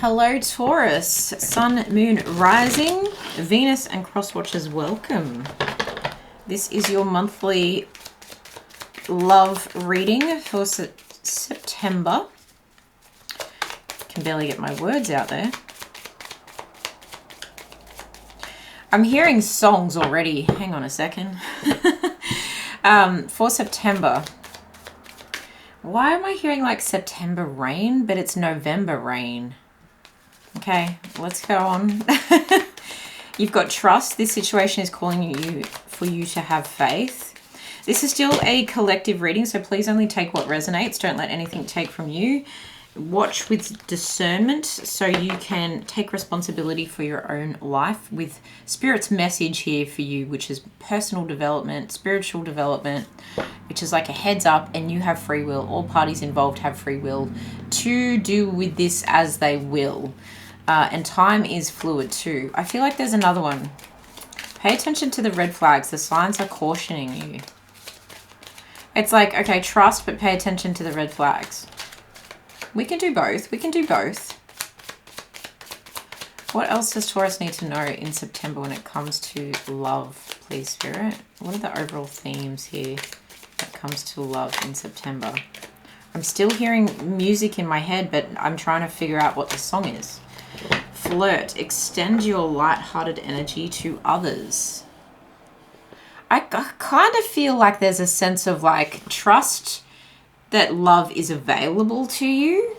Hello Taurus, Sun, Moon, Rising, Venus and Crosswatchers, welcome. This is your monthly love reading for September. Can barely get my words out there. I'm hearing songs already. Hang on a second. For September. Why am I hearing like September rain, but it's November rain? Okay, let's go on. You've got trust. This situation is calling you for you to have faith. This is still a collective reading, so please only take what resonates. Don't let anything take from you. Watch with discernment so you can take responsibility for your own life with Spirit's message here for you, which is personal development, spiritual development, which is like a heads up, and you have free will. All parties involved have free will to do with this as they will. And time is fluid too. I feel like there's another one. Pay attention to the red flags. The signs are cautioning you. It's like, okay, trust, but pay attention to the red flags. We can do both. We can do both. What else does Taurus need to know in September when it comes to love, please, Spirit? What are the overall themes here when it comes to love in September? I'm still hearing music in my head, but I'm trying to figure out what the song is. Flirt. Extend your light-hearted energy to others. I kind of feel like there's a sense of like trust that love is available to you.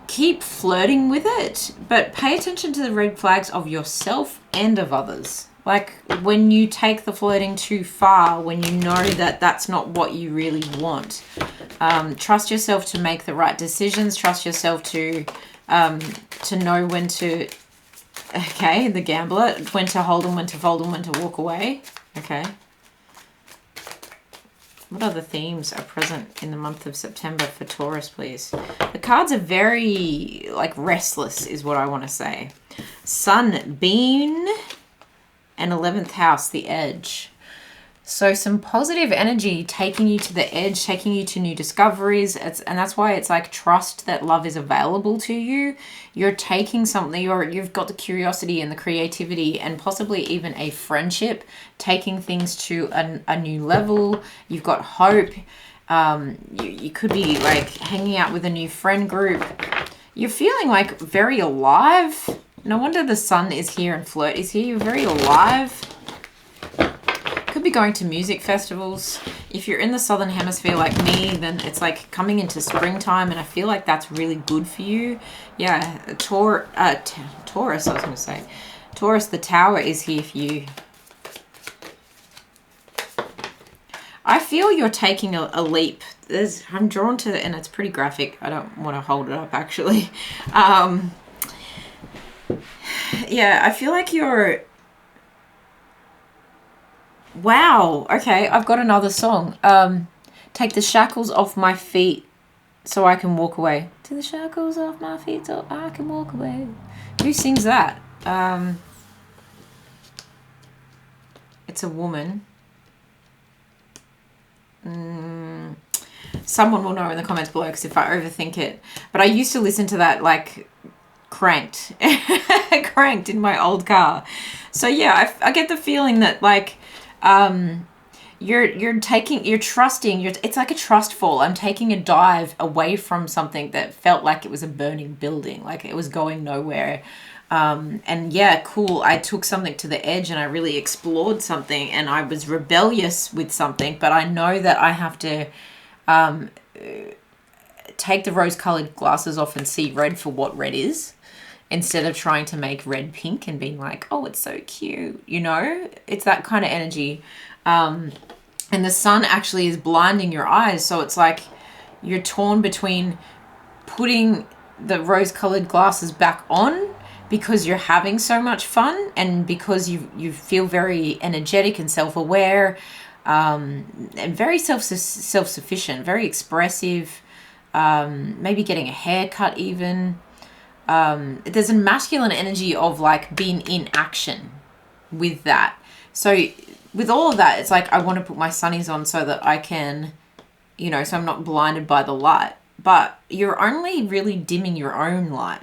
Keep flirting with it, but pay attention to the red flags of yourself and of others. Like when you take the flirting too far, when you know that that's not what you really want. Trust yourself to make the right decisions. Trust yourself to know when to, okay, the gambler, when to hold them, when to fold them, when to walk away. Okay. What other themes are present in the month of September for Taurus, please? The cards are very, like, restless is what I want to say. Sun, Bean, and 11th house, the edge. So some positive energy taking you to the edge, taking you to new discoveries. And that's why it's like trust that love is available to you. You're taking something, you've got the curiosity and the creativity and possibly even a friendship, taking things to a new level. You've got hope. You could be like hanging out with a new friend group. You're feeling like very alive. No wonder the sun is here and flirt is here. You're very alive. Could be going to music festivals. If you're in the southern hemisphere like me, then it's like coming into springtime, and I feel like that's really good for you. Yeah, Taurus, I was going to say. Taurus, the tower is here for you. I feel you're taking a leap. I'm drawn to, and it's pretty graphic. I don't want to hold it up actually. Yeah, I feel like you're... Wow. Okay, I've got another song. Take the shackles off my feet so I can walk away. Take the shackles off my feet so I can walk away. Who sings that? It's a woman. Someone will know in the comments below because if I overthink it. But I used to listen to that like cranked. Cranked in my old car. So yeah, I get the feeling that like... you're trusting, it's like a trust fall. I'm taking a dive away from something that felt like it was a burning building, like it was going nowhere. And yeah, cool. I took something to the edge and I really explored something and I was rebellious with something, but I know that I have to, take the rose-colored glasses off and see red for what red is. Instead of trying to make red pink and being like, oh, it's so cute, you know? It's that kind of energy. And the sun actually is blinding your eyes. So it's like you're torn between putting the rose-colored glasses back on because you're having so much fun and because you feel very energetic and self-aware and very self-sufficient, very expressive, maybe getting a haircut even. There's a masculine energy of like being in action with that. So with all of that, it's like I want to put my sunnies on so that I can, you know, so I'm not blinded by the light. But you're only really dimming your own light.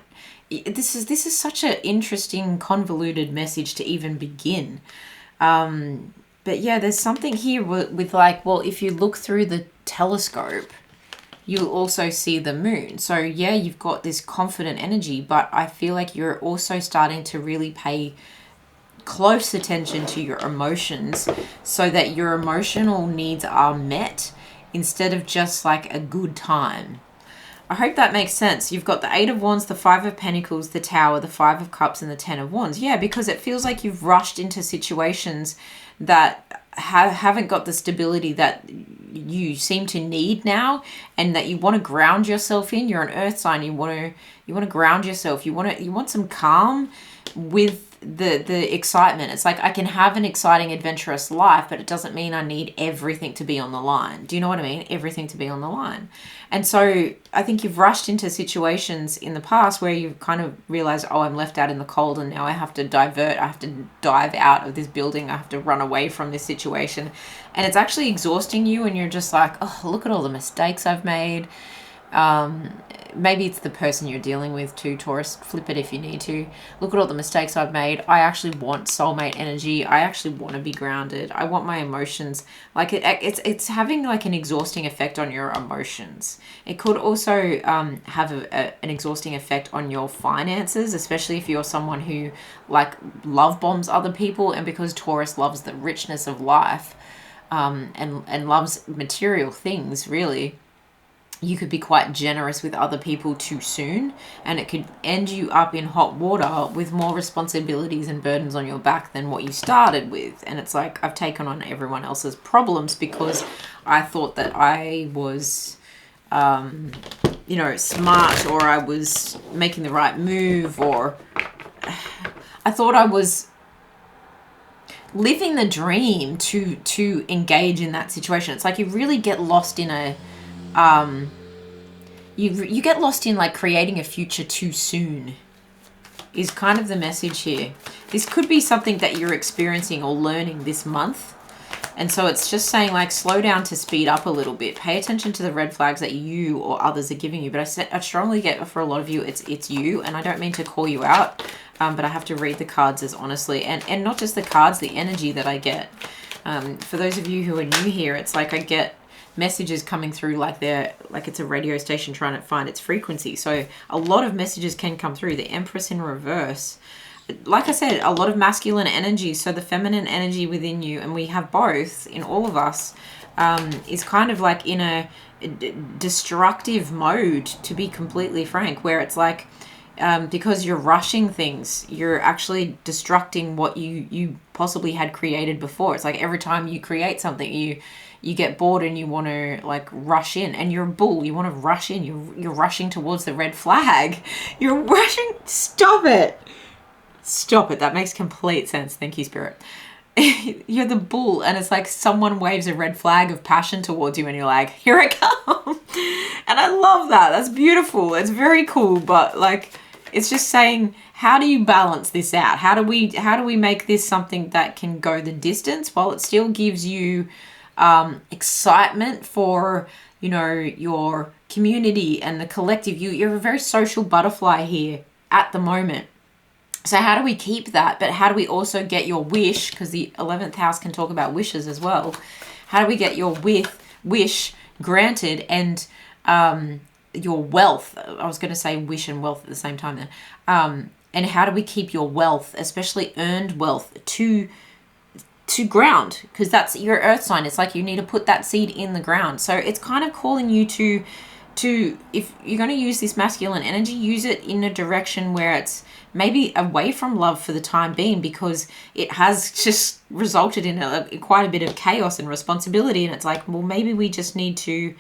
this is such an interesting, convoluted message to even begin. But yeah, there's something here with like, well, if you look through the telescope, you'll also see the moon. So yeah, you've got this confident energy, but I feel like you're also starting to really pay close attention to your emotions so that your emotional needs are met instead of just like a good time. I hope that makes sense. You've got the 8 of Wands, the 5 of Pentacles, the Tower, the 5 of Cups, and the 10 of Wands. Yeah, because it feels like you've rushed into situations that haven't got the stability that you seem to need now, and that you want to ground yourself in. You're an earth sign. You want to ground yourself. You want some calm with the excitement. It's like, I can have an exciting, adventurous life, but it doesn't mean I need everything to be on the line. Do you know what I mean? Everything to be on the line. And so I think you've rushed into situations in the past where you've kind of realized, oh, I'm left out in the cold and now I have to divert. I have to dive out of this building. I have to run away from this situation. And it's actually exhausting you, and you're just like, oh, look at all the mistakes I've made. Maybe it's the person you're dealing with too, Taurus. Flip it if you need to. Look at all the mistakes I've made. I actually want soulmate energy. I actually want to be grounded. I want my emotions. Like it's having like an exhausting effect on your emotions. It could also have an exhausting effect on your finances, especially if you're someone who like love bombs other people. And because Taurus loves the richness of life and loves material things, really, you could be quite generous with other people too soon, and it could end you up in hot water with more responsibilities and burdens on your back than what you started with. And it's like, I've taken on everyone else's problems because I thought that I was, you know, smart, or I was making the right move, or I thought I was living the dream to engage in that situation. It's like you really get lost in a you get lost in like creating a future too soon is kind of the message here. This could be something that you're experiencing or learning this month, and so it's just saying like, slow down to speed up a little bit. Pay attention to the red flags that you or others are giving you. But I strongly get, for a lot of you, it's you, and I don't mean to call you out, but I have to read the cards as honestly, and not just the cards, the energy that I get. For those of you who are new here, it's like I get messages coming through like they're like it's a radio station trying to find its frequency. So a lot of messages can come through. The Empress in reverse, like I said, a lot of masculine energy, so the feminine energy within you, and we have both in all of us, is kind of like in a destructive mode, to be completely frank, where it's like, because you're rushing things, you're actually destructing what you possibly had created before. It's like every time you create something, you get bored and you want to like rush in, and you're a bull. You want to rush in. You're rushing towards the red flag. You're rushing. Stop it. Stop it. That makes complete sense. Thank you, Spirit. You're the bull, and it's like someone waves a red flag of passion towards you and you're like, here I come. And I love that. That's beautiful. It's very cool, but like, it's just saying, how do you balance this out? How do we make this something that can go the distance while it still gives you excitement for, you know, your community and the collective? You're a very social butterfly here at the moment. So how do we keep that? But how do we also get your wish? Because the 11th house can talk about wishes as well. How do we get your wish granted, and your wealth? I was going to say wish and wealth at the same time then. And how do we keep your wealth, especially earned wealth, to ground? Because that's your earth sign. It's like you need to put that seed in the ground. So it's kind of calling you to if you're going to use this masculine energy, use it in a direction where it's maybe away from love for the time being, because it has just resulted in quite a bit of chaos and responsibility. And it's like, well, maybe we just need to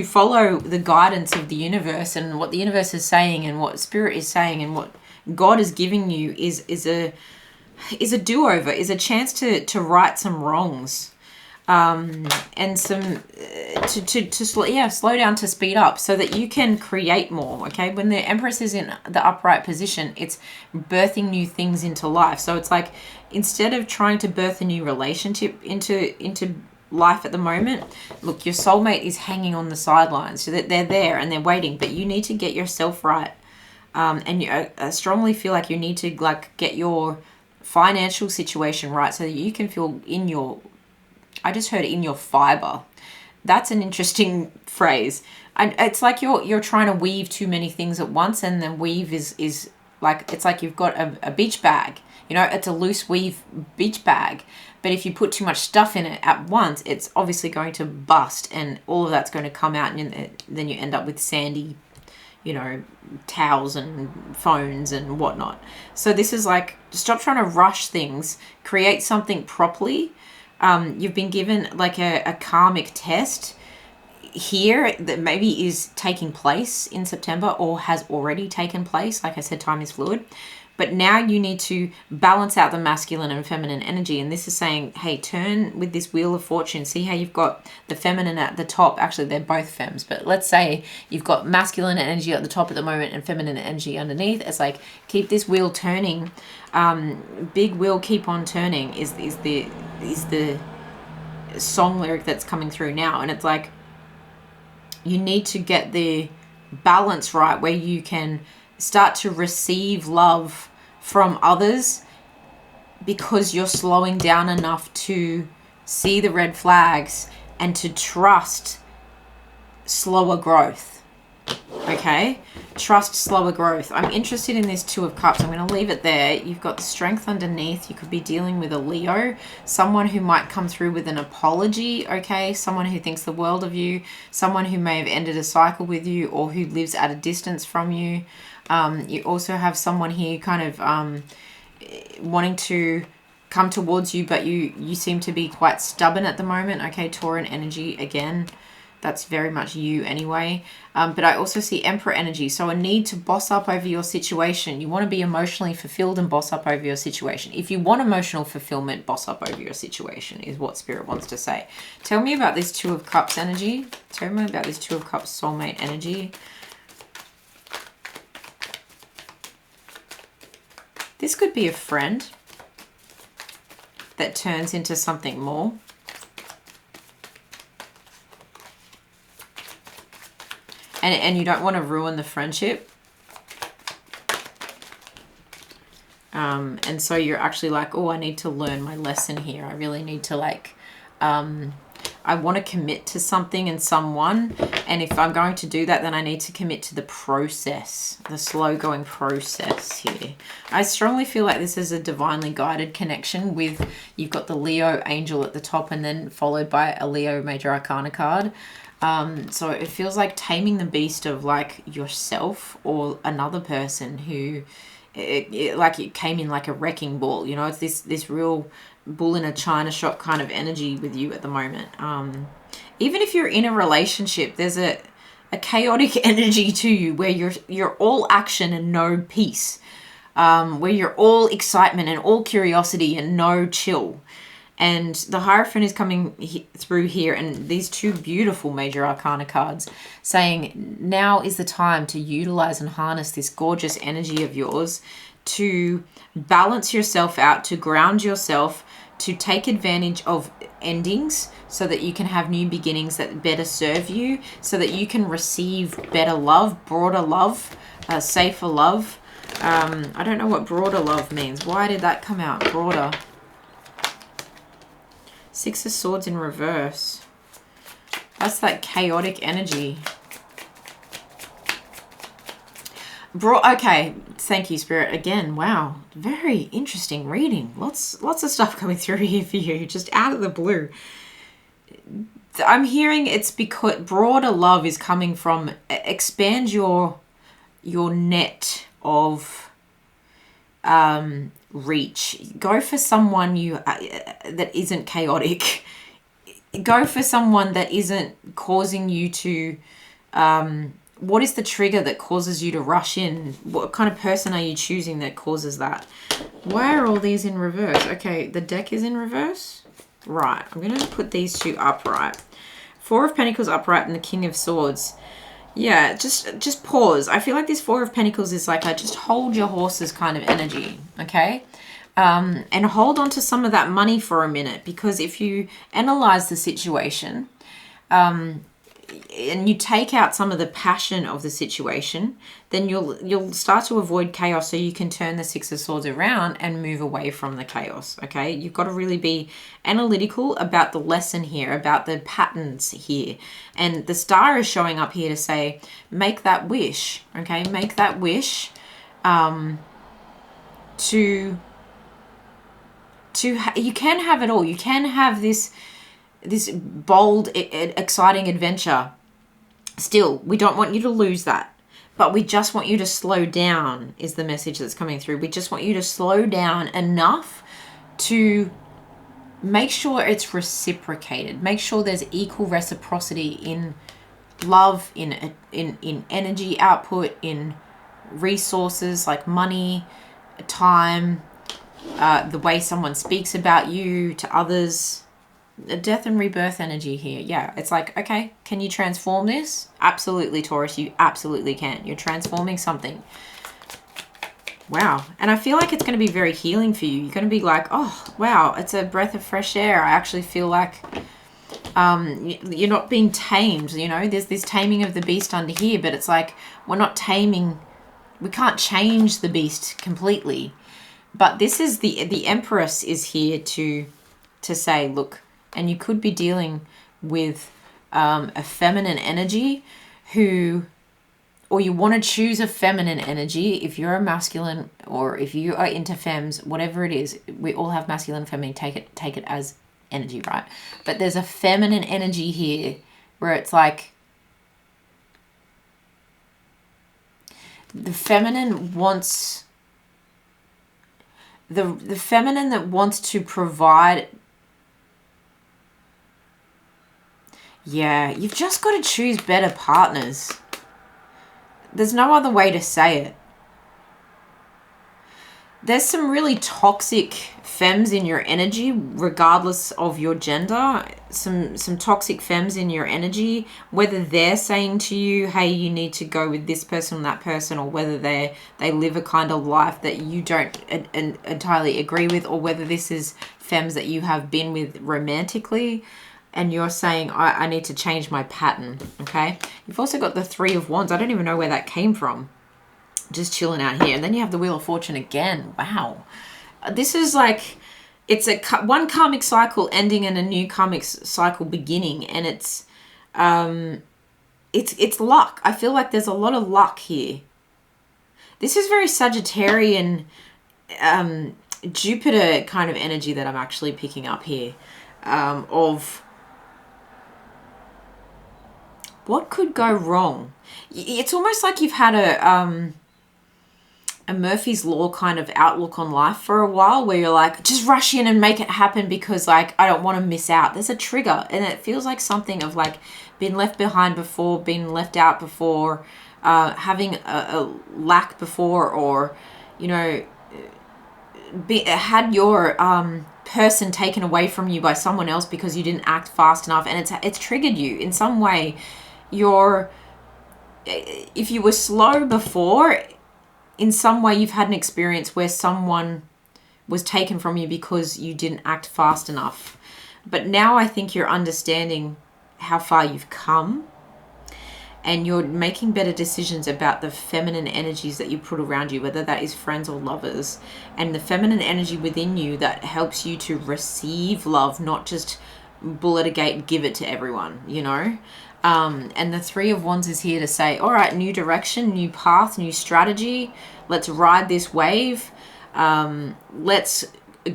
follow the guidance of the universe, and what the universe is saying, and what Spirit is saying, and what God is giving you is a do-over, is a chance to right some wrongs, and some to slow down, to speed up, so that you can create more. Okay, when the Empress is in the upright position, it's birthing new things into life. So it's like, instead of trying to birth a new relationship into life at the moment, look, your soulmate is hanging on the sidelines, so that they're there and they're waiting, but you need to get yourself right. And I strongly feel like you need to like get your financial situation right so that you can feel in your, I just heard in your fiber. That's an interesting phrase. And it's like you're trying to weave too many things at once, and then weave is like, it's like you've got a beach bag. You know, it's a loose weave beach bag. But if you put too much stuff in it at once, it's obviously going to bust, and all of that's going to come out, and then you end up with sandy, you know, towels and phones and whatnot. So this is like, stop trying to rush things, create something properly. You've been given like a karmic test here that maybe is taking place in September or has already taken place. Like I said, time is fluid. But now you need to balance out the masculine and feminine energy. And this is saying, hey, turn with this wheel of fortune. See how you've got the feminine at the top. Actually, they're both femmes. But let's say you've got masculine energy at the top at the moment and feminine energy underneath. It's like, keep this wheel turning. Big wheel, keep on turning is the song lyric that's coming through now. And it's like, you need to get the balance right where you can start to receive love from others, because you're slowing down enough to see the red flags and to trust slower growth. Okay, trust slower growth. I'm interested in this Two of Cups. I'm going to leave it there. You've got the Strength underneath. You could be dealing with a Leo, someone who might come through with an apology. Okay, someone who thinks the world of you, someone who may have ended a cycle with you or who lives at a distance from you. You also have someone here kind of wanting to come towards you, but you seem to be quite stubborn at the moment. Okay, Tauran energy again. That's very much you anyway. But I also see Emperor energy. So a need to boss up over your situation. You want to be emotionally fulfilled and boss up over your situation. If you want emotional fulfillment, boss up over your situation is what Spirit wants to say. Tell me about this Two of Cups energy. Tell me about this Two of Cups soulmate energy. This could be a friend that turns into something more. And you don't want to ruin the friendship. And so you're actually like, oh, I need to learn my lesson here. I really need to like, I want to commit to something and someone. And if I'm going to do that, then I need to commit to the process, the slow going process here. I strongly feel like this is a divinely guided connection with, you've got the Leo angel at the top and then followed by a Leo major arcana card. So it feels like taming the beast of like yourself or another person who like it came in like a wrecking ball, you know, it's this real bull in a china shop kind of energy with you at the moment. Even if you're in a relationship, there's a chaotic energy to you where you're all action and no peace, where you're all excitement and all curiosity and no chill. And the Hierophant is coming through here, and these two beautiful major arcana cards saying now is the time to utilize and harness this gorgeous energy of yours to balance yourself out, to ground yourself, to take advantage of endings so that you can have new beginnings that better serve you, so that you can receive better love, broader love, safer love. I don't know what broader love means. Why did that come out? Broader. Six of Swords in reverse. That's that chaotic energy. Okay, thank you, Spirit. Again, wow, very interesting reading. Lots of stuff coming through here for you, just out of the blue. I'm hearing it's because broader love is coming from expand your net of reach. Go for someone that isn't chaotic. Go for someone that isn't causing you to what is the trigger that causes you to rush in? What kind of person are you choosing that causes that? Why are all these in reverse? Okay, the deck is in reverse. Right, I'm going to put these two upright. Four of Pentacles upright and the King of Swords. Yeah, just pause. I feel like this Four of Pentacles is like a just hold your horses kind of energy, okay? And hold on to some of that money for a minute, because if you analyze the situation, and you take out some of the passion of the situation, then you'll start to avoid chaos, so you can turn the Six of Swords around and move away from the chaos. Okay, you've got to really be analytical about the lesson here, about the patterns here. And the Star is showing up here to say, make that wish. Okay, make that wish to you can have it all. You can have this bold, exciting adventure. Still, we don't want you to lose that, but we just want you to slow down, is the message that's coming through. We just want you to slow down enough to make sure it's reciprocated. Make sure there's equal reciprocity in love, in energy output, in resources like money, time, the way someone speaks about you to others. Death and rebirth energy here. Yeah, it's like, okay, can you transform this? Absolutely, Taurus, you absolutely can. You're transforming something. Wow. And I feel like it's going to be very healing for you. You're going to be like, oh, wow, it's a breath of fresh air. I actually feel like you're not being tamed, you know. There's this taming of the beast under here, but it's like, we're not taming, we can't change the beast completely. But this is the Empress is here to say, look, and you could be dealing with a feminine energy or you want to choose a feminine energy. If you're a masculine, or if you are into femmes, whatever it is, we all have masculine, feminine, take it as energy, right? But there's a feminine energy here where it's like, the feminine wants, the feminine that wants to provide. Yeah, you've just got to choose better partners. There's no other way to say it. There's some really toxic femmes in your energy, regardless of your gender. Some toxic femmes in your energy, whether they're saying to you, hey, you need to go with this person or that person, or whether they live a kind of life that you don't entirely agree with, or whether this is femmes that you have been with romantically, and you're saying, I need to change my pattern, okay? You've also got the Three of Wands. I don't even know where that came from. Just chilling out here. And then you have the Wheel of Fortune again. Wow. This is like, it's one karmic cycle ending and a new karmic cycle beginning. And it's luck. I feel like there's a lot of luck here. This is very Sagittarian, Jupiter kind of energy that I'm actually picking up here, of what could go wrong. It's almost like you've had a Murphy's Law kind of outlook on life for a while, where you're like, just rush in and make it happen because, like, I don't want to miss out. There's a trigger, and it feels like something of like being left behind before, being left out before, having a lack before, or, you know, had your person taken away from you by someone else because you didn't act fast enough, and it's triggered you in some way. If you were slow before, in some way you've had an experience where someone was taken from you because you didn't act fast enough. But now I think you're understanding how far you've come, and you're making better decisions about the feminine energies that you put around you, whether that is friends or lovers, and the feminine energy within you that helps you to receive love, not just bullet a gate and give it to everyone, you know. And the Three of Wands is here to say, all right, new direction, new path, new strategy. Let's ride this wave. Let's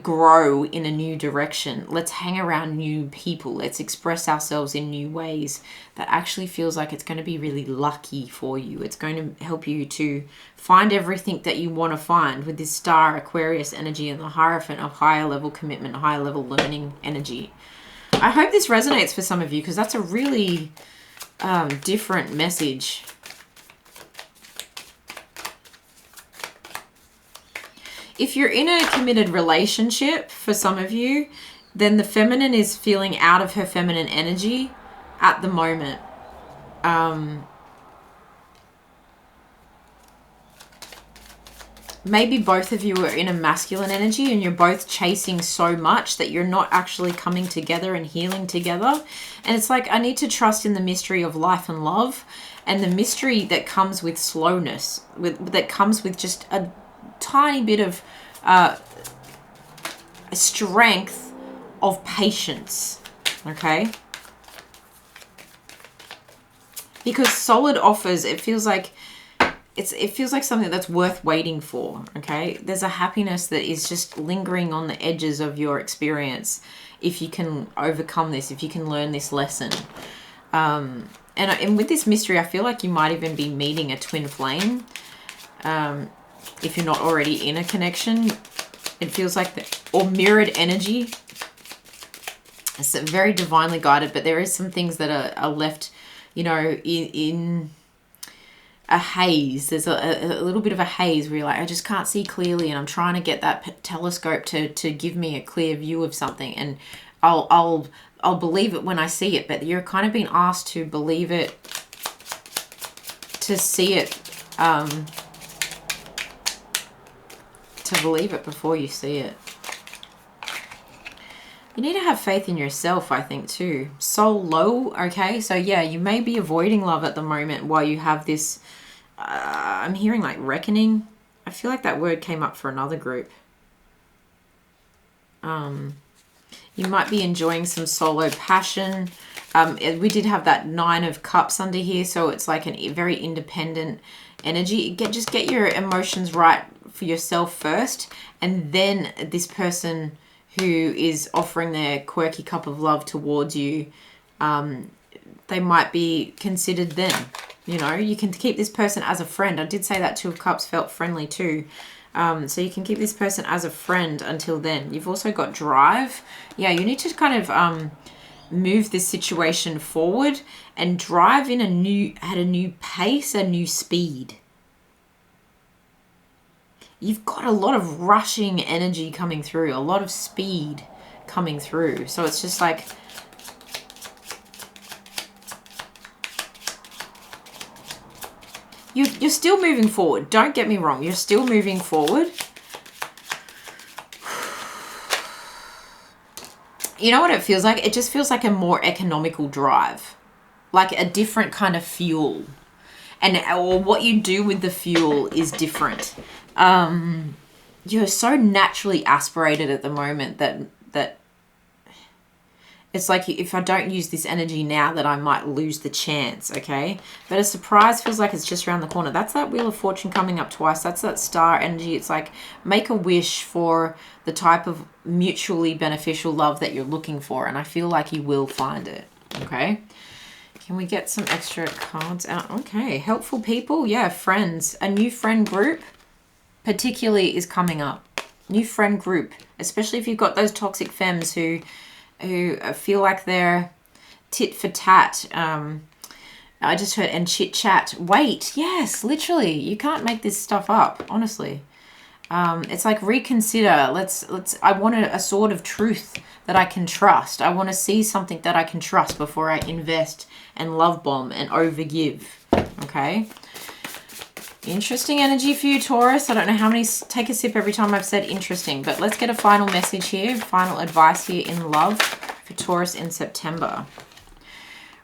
grow in a new direction. Let's hang around new people. Let's express ourselves in new ways. That actually feels like it's going to be really lucky for you. It's going to help you to find everything that you want to find with this Star, Aquarius energy, and the Hierophant of higher level commitment, higher level learning energy. I hope this resonates for some of you, because that's a really different message. If you're in a committed relationship, for some of you, then the feminine is feeling out of her feminine energy at the moment. maybe both of you are in a masculine energy and you're both chasing so much that you're not actually coming together and healing together. And it's like, I need to trust in the mystery of life and love, and the mystery that comes with slowness, that comes with just a tiny bit of strength of patience. Okay? Because solid offers, it feels like it feels like something that's worth waiting for. Okay? There's a happiness that is just lingering on the edges of your experience if you can overcome this, if you can learn this lesson. And with this mystery, I feel like you might even be meeting a twin flame. If you're not already in a connection, it feels like or mirrored energy. It's very divinely guided, but there is some things that are left, you know, in a haze. There's a little bit of a haze where you're like, I just can't see clearly, and I'm trying to get that telescope to give me a clear view of something, and I'll believe it when I see it. But you're kind of being asked to believe it, to see it, to believe it before you see it. You need to have faith in yourself, I think, too. Soul low, okay? So, yeah, you may be avoiding love at the moment while you have this... I'm hearing, like, reckoning. I feel like that word came up for another group. You might be enjoying some solo passion. We did have that 9 of Cups under here, so it's like a very independent energy. Just get your emotions right for yourself first, and then this person who is offering their quirky cup of love towards you, they might be considered then. You know, you can keep this person as a friend. I did say that 2 of Cups felt friendly too. So you can keep this person as a friend until then. You've also got drive. Yeah, you need to kind of move this situation forward and drive in at a new pace, a new speed. You've got a lot of rushing energy coming through, a lot of speed coming through. So it's just like, you're still moving forward. Don't get me wrong. You're still moving forward. You know what it feels like? It just feels like a more economical drive, like a different kind of fuel. Or what you do with the fuel is different. You're so naturally aspirated at the moment that it's like, if I don't use this energy now, that I might lose the chance, okay? But a surprise feels like it's just around the corner. That's that Wheel of Fortune coming up twice. That's that star energy. It's like, make a wish for the type of mutually beneficial love that you're looking for, and I feel like you will find it, okay? Can we get some extra cards out? Okay, helpful people. Yeah, friends. A new friend group particularly is coming up. New friend group, especially if you've got those toxic femmes who feel like they're tit for tat. I just heard, and chit chat. Wait, yes, literally. You can't make this stuff up, honestly. It's like, reconsider. I want a sword of truth that I can trust. I want to see something that I can trust before I invest and love bomb and overgive. Okay. Interesting energy for you, Taurus. I don't know how many, take a sip every time I've said interesting, but let's get a final message here, final advice here in love for Taurus in September.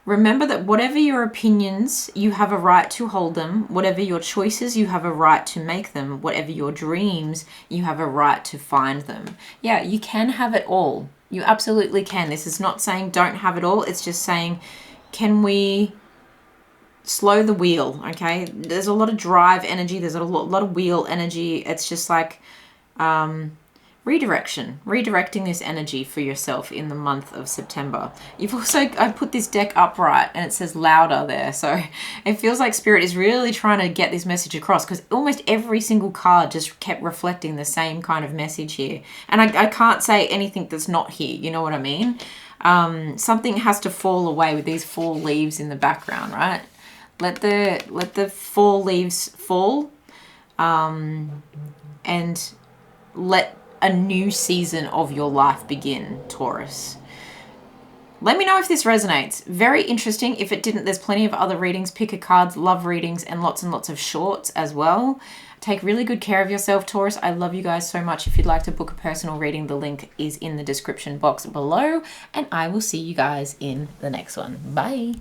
Remember that whatever your opinions, you have a right to hold them. Whatever your choices, you have a right to make them. Whatever your dreams, you have a right to find them. Yeah, you can have it all. You absolutely can. This is not saying don't have it all. It's just saying, can we slow the wheel, okay? There's a lot of drive energy. There's a lot of wheel energy. It's just like redirecting this energy for yourself in the month of September. You've also, I put this deck upright and it says louder there. So it feels like Spirit is really trying to get this message across, because almost every single card just kept reflecting the same kind of message here. And I can't say anything that's not here. You know what I mean? Something has to fall away with these 4 leaves in the background, right? Let the 4 leaves fall, and let a new season of your life begin, Taurus. Let me know if this resonates. Very interesting. If it didn't, there's plenty of other readings, pick a cards, love readings, and lots of shorts as well. Take really good care of yourself, Taurus. I love you guys so much. If you'd like to book a personal reading, the link is in the description box below, and I will see you guys in the next one. Bye.